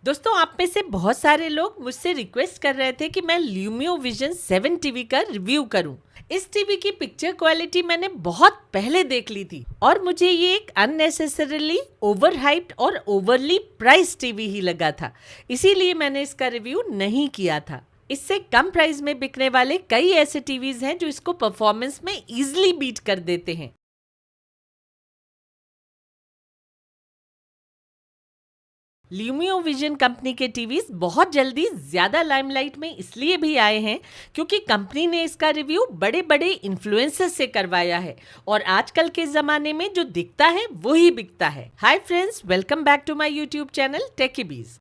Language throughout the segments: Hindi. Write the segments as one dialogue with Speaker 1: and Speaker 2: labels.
Speaker 1: दोस्तों, आप में से बहुत सारे लोग मुझसे रिक्वेस्ट कर रहे थे कि मैं ल्यूमियो विजन 7 टीवी का रिव्यू करूं। इस टीवी की पिक्चर क्वालिटी मैंने बहुत पहले देख ली थी और मुझे ये एक अननेसेसरीली ओवर हाइप्ड और ओवरली प्राइस टीवी ही लगा था। इसीलिए मैंने इसका रिव्यू नहीं किया था। इससे कम प्राइस में बिकने वाले कई ऐसे टीवीज हैं जो इसको परफॉर्मेंस में इजीली बीट कर देते हैं। ल्यूमियो विजन कंपनी के टीवीज बहुत जल्दी ज्यादा लाइमलाइट में इसलिए भी आए हैं क्योंकि कंपनी ने इसका रिव्यू बड़े बड़े इन्फ्लुएंसर्स से करवाया है और आजकल के जमाने में जो दिखता है वो ही बिकता है। Hi friends, welcome back to my YouTube channel Techybeez.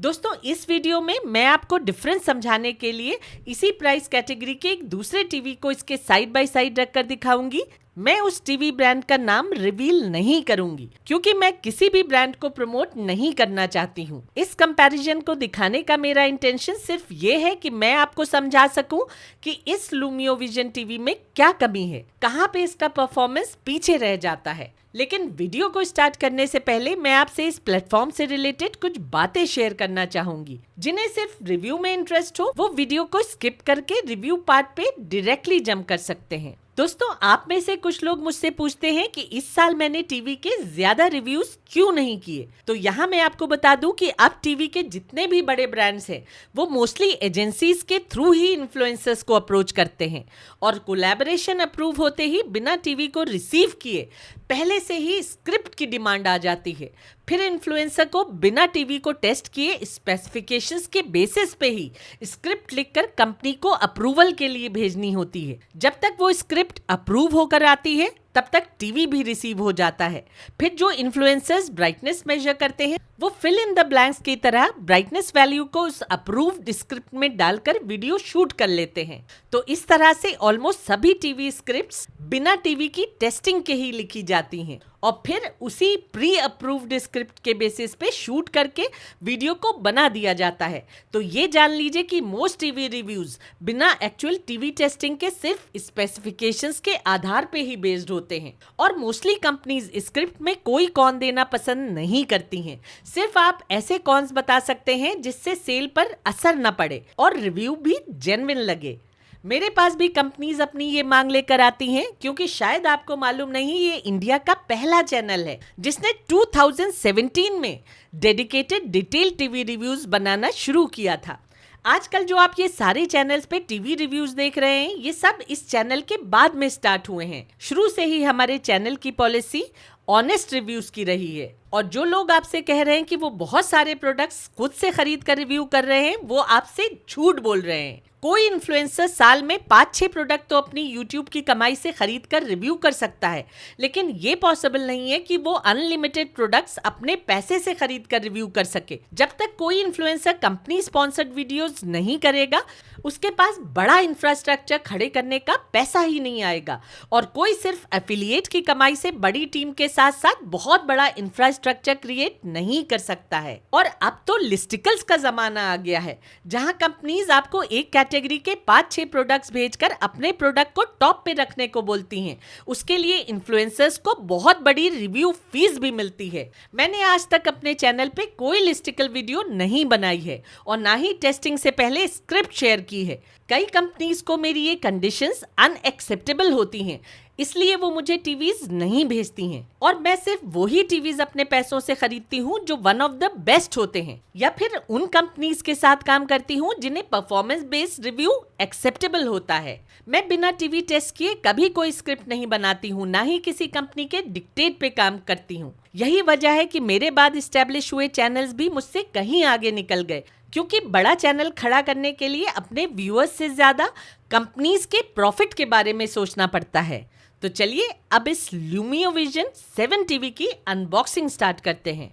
Speaker 1: दोस्तों, इस वीडियो में मैं आपको डिफरेंस समझाने के लिए इसी प्राइस कैटेगरी के एक दूसरे टीवी को इसके साइड बाय साइड रखकर दिखाऊंगी। मैं उस टीवी ब्रांड का नाम रिवील नहीं करूंगी क्योंकि मैं किसी भी ब्रांड को प्रमोट नहीं करना चाहती हूँ। इस कंपैरिजन को दिखाने का मेरा इंटेंशन सिर्फ ये है कि मैं आपको समझा सकूं कि इस ल्यूमियो विजन टीवी में क्या कमी है, कहाँ पे इसका परफॉर्मेंस पीछे रह जाता है। लेकिन वीडियो को स्टार्ट करने से पहले मैं आपसे इस प्लेटफॉर्म से रिलेटेड कुछ बातें शेयर करना चाहूंगी। जिन्हें सिर्फ रिव्यू में इंटरेस्ट हो वो वीडियो को स्किप करके रिव्यू पार्ट पे डायरेक्टली जंप कर सकते हैं। दोस्तों, आप में से कुछ लोग मुझसे पूछते हैं कि इस साल मैंने टीवी के ज्यादा रिव्यूज क्यों नहीं किए। तो यहाँ मैं आपको बता दूं कि अब टीवी के जितने भी बड़े ब्रांड्स हैं वो मोस्टली एजेंसीज के थ्रू ही इन्फ्लुएंसर्स को अप्रोच करते हैं और कोलैबोरेशन अप्रूव होते ही बिना टीवी को रिसीव किए पहले से ही स्क्रिप्ट की डिमांड आ जाती है। फिर इन्फ्लुएंसर को बिना टीवी को टेस्ट किए स्पेसिफिकेशंस के बेसिस पे ही स्क्रिप्ट लिखकर कंपनी को अप्रूवल के लिए भेजनी होती है। जब तक वो स्क्रिप्ट अप्रूव होकर आती है तब तक टीवी भी रिसीव हो जाता है। फिर जो इन्फ्लुएंसर्स ब्राइटनेस मेजर करते हैं वो फिल इन द ब्लैंक्स की तरह ब्राइटनेस वैल्यू को उस अप्रूव्ड स्क्रिप्ट में डालकर वीडियो शूट कर लेते हैं। तो इस तरह से ऑलमोस्ट सभी टीवी स्क्रिप्ट्स बिना टीवी की टेस्टिंग के ही लिखी जाती हैं और फिर उसी प्री अप्रूव्ड स्क्रिप्ट के बेसिस पे शूट करके वीडियो को बना दिया जाता है। तो ये जान लीजिए कि मोस्ट टीवी रिव्यूज बिना एक्चुअल टीवी टेस्टिंग के सिर्फ स्पेसिफिकेशंस के आधार पे ही बेस्ड होते हैं और मोस्टली कंपनीज स्क्रिप्ट में कोई कॉन देना पसंद नहीं करती हैं। सिर्फ आप ऐसे कॉन्स बता सकते हैं जिससे सेल पर असर न पड़े और रिव्यू भी जेन्युइन लगे। मेरे पास भी कंपनीज अपनी ये मांग लेकर आती हैं क्योंकि शायद आपको मालूम नहीं, ये इंडिया का पहला चैनल है जिसने 2017 में डेडिकेटेड डिटेल टीवी रिव्यूज बनाना शुरू किया था। आजकल जो आप ये सारे चैनल्स पे टीवी रिव्यूज देख रहे हैं ये सब इस चैनल के बाद में स्टार्ट हुए हैं। शुरू से ही हमारे चैनल की पॉलिसी ऑनेस्ट रिव्यूज की रही है और जो लोग आपसे कह रहे हैं कि वो बहुत सारे प्रोडक्ट्स खुद से खरीद कर रिव्यू कर रहे हैं वो आपसे झूठ बोल रहे हैं। कोई इन्फ्लुएंसर साल में 5-6 प्रोडक्ट तो अपनी यूट्यूब की कमाई से खरीद कर रिव्यू कर सकता है, लेकिन ये पॉसिबल नहीं है कि वो अनलिमिटेड प्रोडक्ट्स अपने पैसे से खरीद कर रिव्यू कर सके। जब तक कोई इन्फ्लुएंसर कंपनी स्पॉन्सर्ड वीडियोस नहीं करेगा उसके पास बड़ा इंफ्रास्ट्रक्चर खड़े करने का पैसा ही नहीं आएगा और कोई सिर्फ एफिलिएट की कमाई से बड़ी टीम के साथ साथ बहुत बड़ा इंफ्रास्ट्रक्चर क्रिएट नहीं कर सकता है। और अब तो लिस्टिकल्स का जमाना आ गया है जहां कंपनीज आपको एक कैटेगरी के 5-6 प्रोडक्ट्स भेजकर अपने प्रोडक्ट को टॉप पे रखने को बोलती हैं। उसके लिए इन्फ्लुएंसर्स को बहुत बड़ी रिव्यू फीस भी मिलती है। मैंने आज तक अपने चैनल पे कोई लिस्टिकल वीडियो नहीं बनाई है और ना ही टेस्टिंग से पहले स्क्रिप्ट शेयर की है। कई कंपनीज को मेरी ये कंडीशंस अनएक्सेप्टेबल होती हैं, इसलिए वो मुझे टीवीज नहीं भेजती हैं और मैं सिर्फ वही टीवीज अपने पैसों से खरीदती हूँ जो वन ऑफ द बेस्ट होते हैं या फिर उन कंपनीज के साथ काम करती हूँ जिन्हें परफॉर्मेंस बेस्ड रिव्यू एक्सेप्टेबल होता है। मैं बिना टीवी टेस्ट किए कभी कोई स्क्रिप्ट नहीं बनाती हूँ, ना ही किसी कंपनी के डिक्टेट पे काम करती हूँ। यही वजह है कि मेरे बाद इस्टेब्लिश हुए चैनल्स भी मुझसे कहीं आगे निकल गए क्योंकि बड़ा चैनल खड़ा करने के लिए अपने व्यूअर्स से ज्यादा कंपनीज के प्रॉफिट के बारे में सोचना पड़ता है। तो चलिए अब इस ल्यूमियो विजन 7 टीवी की अनबॉक्सिंग स्टार्ट करते हैं।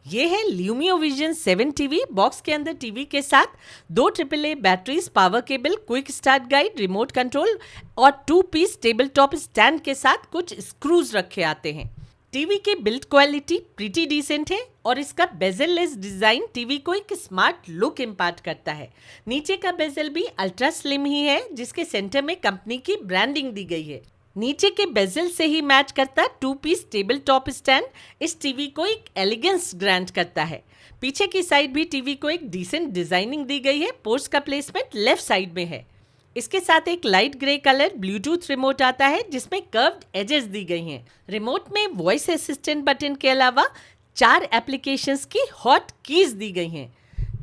Speaker 1: ये है ल्यूमियो विजन 7 टीवी। बॉक्स के अंदर टीवी के साथ 2 AAA batteries, power cable, quick start guide, remote control और 2 पीस टेबल टॉप स्टैंड के साथ कुछ स्क्रूज रखे आते हैं। टीवी की बिल्ड क्वालिटी प्रीटी डिसेंट है और इसका बेजल लेस डिजाइन टीवी को एक स्मार्ट लुक इम्पार्ट करता है। नीचे का बेजल भी अल्ट्रा स्लिम ही है जिसके सेंटर में कंपनी की ब्रांडिंग दी गई है। नीचे के बेजल से ही मैच करता 2 पीस टेबल टॉप स्टैंड इस टीवी को एक एलिगेंस ग्रांट करता है। पीछे की साइड भी टीवी को एक डिसेंट डिजाइनिंग दी गई है। पोर्ट्स का प्लेसमेंट लेफ्ट साइड में है। इसके साथ एक light grey colour Bluetooth remote आता है जिसमें कर्व्ड एजेस दी गई हैं। रिमोट में वॉइस असिस्टेंट बटन के अलावा 4 एप्लीकेशंस की हॉट कीज दी गई हैं।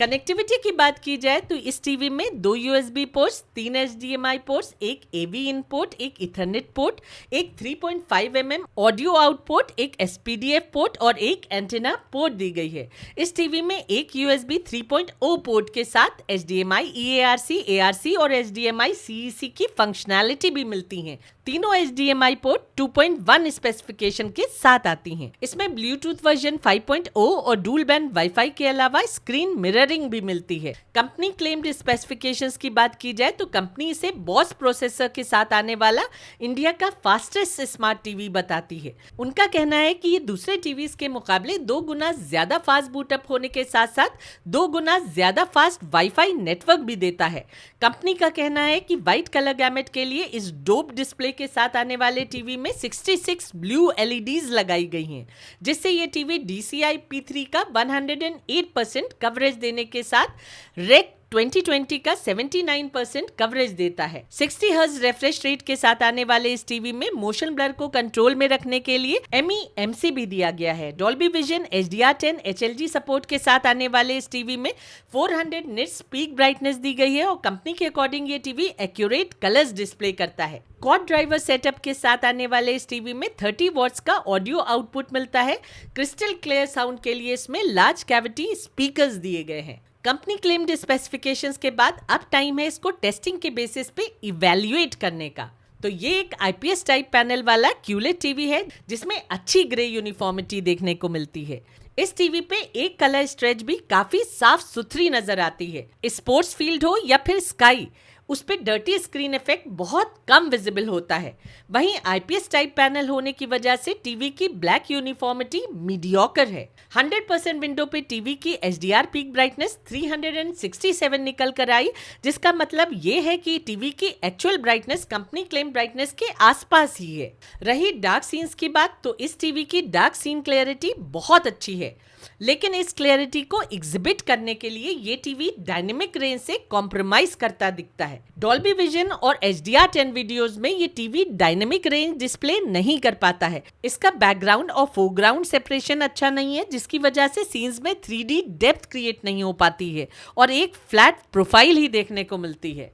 Speaker 1: कनेक्टिविटी की बात की जाए तो इस टीवी में 2 USB पोर्ट्स, 3 HDMI पोर्ट्स, एक AV इन पोर्ट, एक इथरनेट पोर्ट, एक 3.5 mm ऑडियो आउटपुट, एक SPDF पोर्ट और एक एंटेना पोर्ट दी गई है। इस टीवी में एक USB 3.0 पोर्ट के साथ HDMI, EARC, ARC और HDMI CEC की फंक्शनैलिटी भी मिलती है। तीनों HDMI पोर्ट 2.1 स्पेसिफिकेशन के साथ आती हैं। इसमें ब्लूटूथ वर्जन 5.0 और डुअल बैंड वाईफाई के अलावा स्क्रीन मिररिंग भी मिलती है। कंपनी क्लेम्ड स्पेसिफिकेशंस की बात की जाए तो कंपनी इसे बॉस प्रोसेसर के साथ आने वाला इंडिया का फास्टेस्ट स्मार्ट टीवी बताती है। उनका कहना है कि ये दूसरे टीवीज के मुकाबले 2 गुना ज्यादा फास्ट बूटअप होने के साथ साथ 2 गुना ज्यादा फास्ट वाईफाई नेटवर्क भी देता है। कंपनी का कहना है कि व्हाइट कलर गैमेट के लिए इस डोप डिस्प्ले के साथ आने वाले टीवी में 66 ब्लू LEDs लगाई गई हैं, जिससे ये टीवी DCI P3 का 108% कवरेज देने के साथ रेक 2020 का 79% कवरेज देता है। 60 हर्ट्ज रिफ्रेश रेट के साथ आने वाले इस टीवी में मोशन ब्लर को कंट्रोल में रखने के लिए MEMC भी दिया गया है। Dolby vision, HDR10 HLG support के साथ आने वाले इस टीवी में 400 निट्स पीक ब्राइटनेस दी गई है और कंपनी के अकॉर्डिंग ये टीवी एक्यूरेट कलर्स डिस्प्ले करता है। क्वाड ड्राइवर सेटअप के साथ आने वाले इस टीवी में 30 वॉट्स का ऑडियो आउटपुट मिलता है। क्रिस्टल क्लियर साउंड के लिए इसमें लार्ज कैविटी स्पीकर्स दिए गए हैं। कंपनी क्लेम्ड स्पेसिफिकेशंस के बाद अब टाइम है इसको टेस्टिंग के बेसिस पे इवैल्यूएट करने का। तो ये एक IPS टाइप पैनल वाला QLED टीवी है जिसमें अच्छी ग्रे यूनिफॉर्मिटी देखने को मिलती है। इस टीवी पे एक कलर स्ट्रेच भी काफी साफ सुथरी नजर आती है। स्पोर्ट्स फील्ड हो या फिर स्काई, उस पे डर्टी स्क्रीन इफेक्ट बहुत कम विजिबल होता है। वहीं IPS टाइप पैनल होने की वजह से टीवी की ब्लैक यूनिफॉर्मिटी मीडियोकर है। 100% विंडो पे टीवी की HDR पीक ब्राइटनेस 367 निकल कर आई, जिसका मतलब ये है कि टीवी की actual brightness company claim brightness के आसपास ही है। रही डार्क सीन्स की बात तो इस टीवी की डार्क सीन क्लैरिटी बहुत अच्छी है, लेकिन इस क्लैरिटी को एग्जिबिट करने के लिए ये टीवी डायनेमिक रेंज से कॉम्प्रोमाइज करता दिखता है। डॉल्बी विजन और HDR10 वीडियोस में ये टीवी डायनेमिक रेंज डिस्प्ले नहीं कर पाता है। इसका बैकग्राउंड और फोरग्राउंड सेपरेशन अच्छा नहीं है, जिसकी वजह से सीन्स में 3D डेप्थ क्रिएट नहीं हो पाती है और एक फ्लैट प्रोफाइल ही देखने को मिलती है।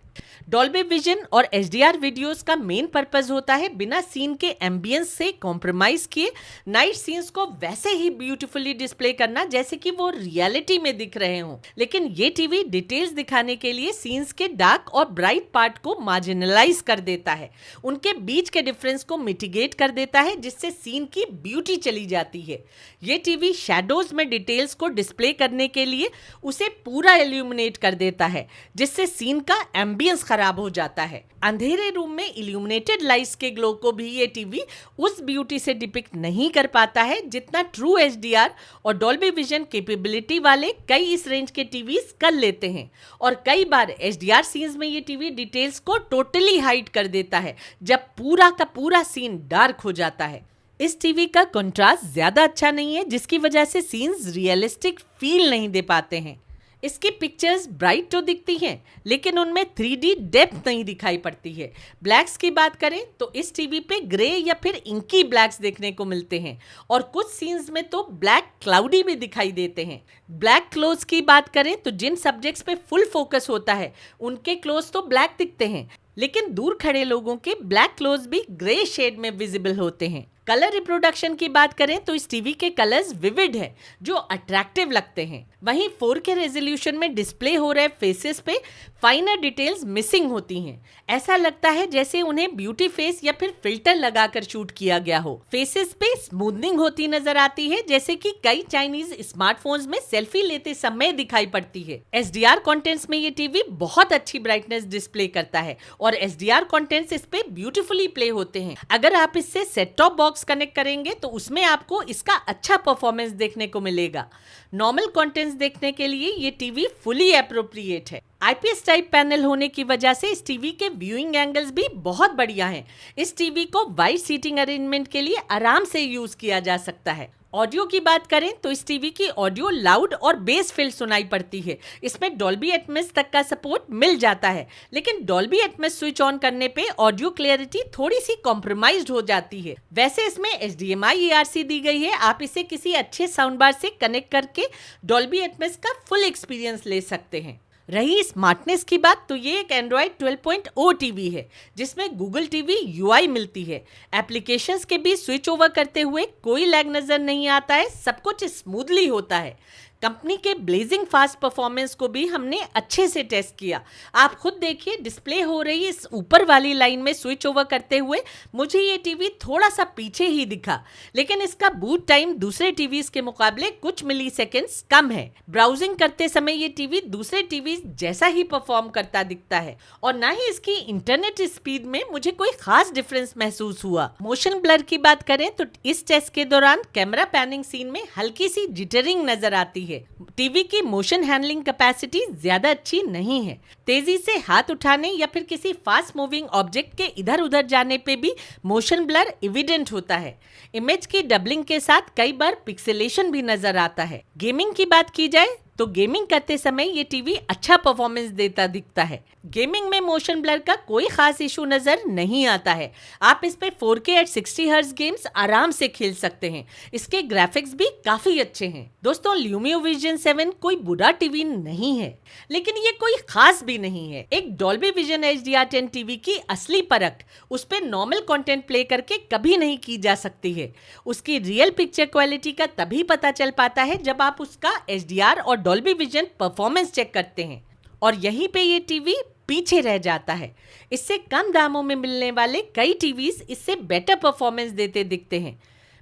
Speaker 1: डॉल्बी विजन और HDR वीडियोस का मेन पर्पस होता है बिना सीन के एम्बियंस से कॉम्प्रोमाइज किए नाइट सीन्स को वैसे ही ब्यूटीफुली डिस्प्ले करना जैसे कि वो रियलिटी में दिख रहे हों। लेकिन ये टीवी डिटेल्स दिखाने के लिए सीन्स के डार्क और ब्राइट पार्ट को मार्जिनलाइज कर देता है, उनके बीच के डिफरेंस को मिटिगेट कर देता है, जिससे सीन की ब्यूटी चली जाती है। ये टीवी शैडोज में डिटेल्स को डिस्प्ले करने के लिए उसे पूरा इल्यूमिनेट कर देता है, जिससे सीन का एम्बियंस खराब हो जाता है। अंधेरे रूम में इल्यूमिनेटेड लाइट्स के ग्लो को भी ये टीवी उस ब्यूटी से डिपिक्ट नहीं कर पाता है जितना ट्रू HDR और डॉल्बी विजन कैपेबिलिटी वाले कई इस रेंज के टीवीज कर लेते हैं। और कई बार HDR सीन्स में ये टीवी डिटेल्स को टोटली हाइड कर देता है जब पूरा का पूरा सीन डार्क हो जाता है। इस टीवी का कंट्रास्ट ज्यादा अच्छा नहीं है, जिसकी वजह से सीन्स रियलिस्टिक फील नहीं दे पाते हैं। इसकी पिक्चर्स ब्राइट तो दिखती हैं, लेकिन उनमें 3D डेप्थ नहीं दिखाई पड़ती है। ब्लैक्स की बात करें तो इस टीवी पे ग्रे या फिर इंकी ब्लैक्स देखने को मिलते हैं और कुछ सीन्स में तो ब्लैक क्लाउडी भी दिखाई देते हैं। ब्लैक क्लोथ्स की बात करें तो जिन सब्जेक्ट्स पे फुल फोकस होता है उनके क्लोथ्स तो ब्लैक दिखते हैं, लेकिन दूर खड़े लोगों के ब्लैक क्लोथ्स भी ग्रे शेड में विजिबल होते हैं। कलर रिप्रोडक्शन की बात करें तो इस टीवी के कलर्स विविड है जो अट्रैक्टिव लगते हैं। वहीं 4K रेजोल्यूशन में डिस्प्ले हो रहे फेसेस पे फाइनर डिटेल्स मिसिंग होती हैं। ऐसा लगता है जैसे उन्हें ब्यूटी फेस या फिर फिल्टर लगाकर शूट किया गया हो। फेसेस पे स्मूथनिंग होती नजर आती है, जैसे कि कई चाइनीज स्मार्टफोन्स में सेल्फी लेते समय दिखाई पड़ती है। HDR कंटेंट्स में ये टीवी बहुत अच्छी ब्राइटनेस डिस्प्ले करता है और HDR कंटेंट्स इस पे ब्यूटीफुली प्ले होते हैं। अगर आप इससे set top box box connect करेंगे तो उसमें आपको इसका अच्छा परफॉर्मेंस देखने को मिलेगा। नॉर्मल कंटेंट्स देखने के लिए ये टीवी फुली एप्रोप्रिएट है। आईपीएस टाइप पैनल होने की वजह से इस टीवी के व्यूइंग एंगल्स भी बहुत बढ़िया हैं। इस टीवी को वाइड सीटिंग अरेंजमेंट के लिए आराम से यूज किया जा सकता है। ऑडियो की बात करें तो इस टीवी की ऑडियो लाउड और बेस फील्ड सुनाई पड़ती है। इसमें डॉल्बी एटमॉस तक का सपोर्ट मिल जाता है, लेकिन डॉल्बी एटमॉस स्विच ऑन करने पे ऑडियो क्लैरिटी थोड़ी सी कॉम्प्रोमाइज्ड हो जाती है। वैसे इसमें HDMI ERC दी गई है। आप इसे किसी अच्छे साउंड बार से कनेक्ट करके डॉल्बी एटमॉस का फुल एक्सपीरियंस ले सकते हैं। रही स्मार्टनेस की बात तो ये एक एंड्रॉयड 12.0 टीवी है जिसमें गूगल टीवी UI मिलती है। एप्लीकेशंस के बीच स्विच ओवर करते हुए कोई लैग नजर नहीं आता है, सब कुछ स्मूथली होता है। कंपनी के ब्लेजिंग फास्ट परफॉर्मेंस को भी हमने अच्छे से टेस्ट किया। आप खुद देखिए, डिस्प्ले हो रही इस ऊपर वाली लाइन में स्विच ओवर करते हुए मुझे ये टीवी थोड़ा सा पीछे ही दिखा, लेकिन इसका बूट टाइम दूसरे टीवीज के मुकाबले कुछ मिली सेकेंड्स कम है। ब्राउजिंग करते समय ये टीवी दूसरे टीवी जैसा ही परफॉर्म करता दिखता है और ना ही इसकी इंटरनेट स्पीड में मुझे कोई खास डिफरेंस महसूस हुआ। मोशन ब्लर की बात करें तो इस टेस्ट के दौरान कैमरा पैनिंग सीन में हल्की सी जिटरिंग नजर आती है। टीवी की मोशन हैंडलिंग कैपेसिटी ज्यादा अच्छी नहीं है। तेजी से हाथ उठाने या फिर किसी फास्ट मूविंग ऑब्जेक्ट के इधर उधर जाने पे भी मोशन ब्लर एविडेंट होता है। इमेज की डबलिंग के साथ कई बार पिक्सेलेशन भी नजर आता है। गेमिंग की बात की जाए तो गेमिंग करते समय ये टीवी अच्छा परफॉर्मेंस देता दिखता है। गेमिंग में मोशन ब्लर का कोई खास इशू नजर नहीं आता है। आप इस पे 4K at 60 हर्ट्ज गेम्स आराम से खेल सकते हैं। इसके ग्राफिक्स भी काफी अच्छे हैं। दोस्तों, ल्यूमियो विजन 7 कोई बुरा टीवी नहीं है, लेकिन ये कोई खास भी नहीं है। एक डॉल्बी विजन HDR10 टीवी की असली परख उस पे नॉर्मल कंटेंट प्ले करके कभी नहीं की जा सकती है। उसकी रियल पिक्चर क्वालिटी का तभी पता चल पाता है जब आप उसका HDR और डॉल्बी विजन परफॉर्मेंस चेक करते हैं, और यहीं पे ये टीवी पीछे रह जाता है। इससे कम दामों में मिलने वाले कई टीवीज इससे बेटर परफॉर्मेंस देते दिखते हैं।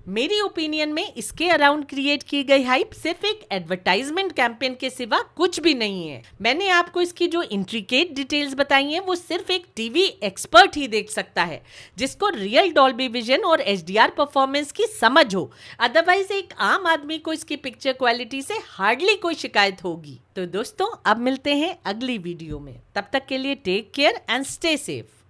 Speaker 1: मेरी ओपिनियन में इसके अराउंड क्रिएट की गई हाइप सिर्फ एक एडवर्टाइजमेंट कैंपेन के सिवा कुछ भी नहीं है। मैंने आपको इसकी जो इंट्रिकेट डिटेल्स बताई हैं वो सिर्फ एक टीवी एक्सपर्ट ही देख सकता है, जिसको रियल डॉल्बी विजन और HDR परफॉर्मेंस की समझ हो। अदरवाइज एक आम आदमी को इसकी पिक्चर क्वालिटी से हार्डली कोई शिकायत होगी। तो दोस्तों, अब मिलते हैं अगली वीडियो में। तब तक के लिए take care and stay safe.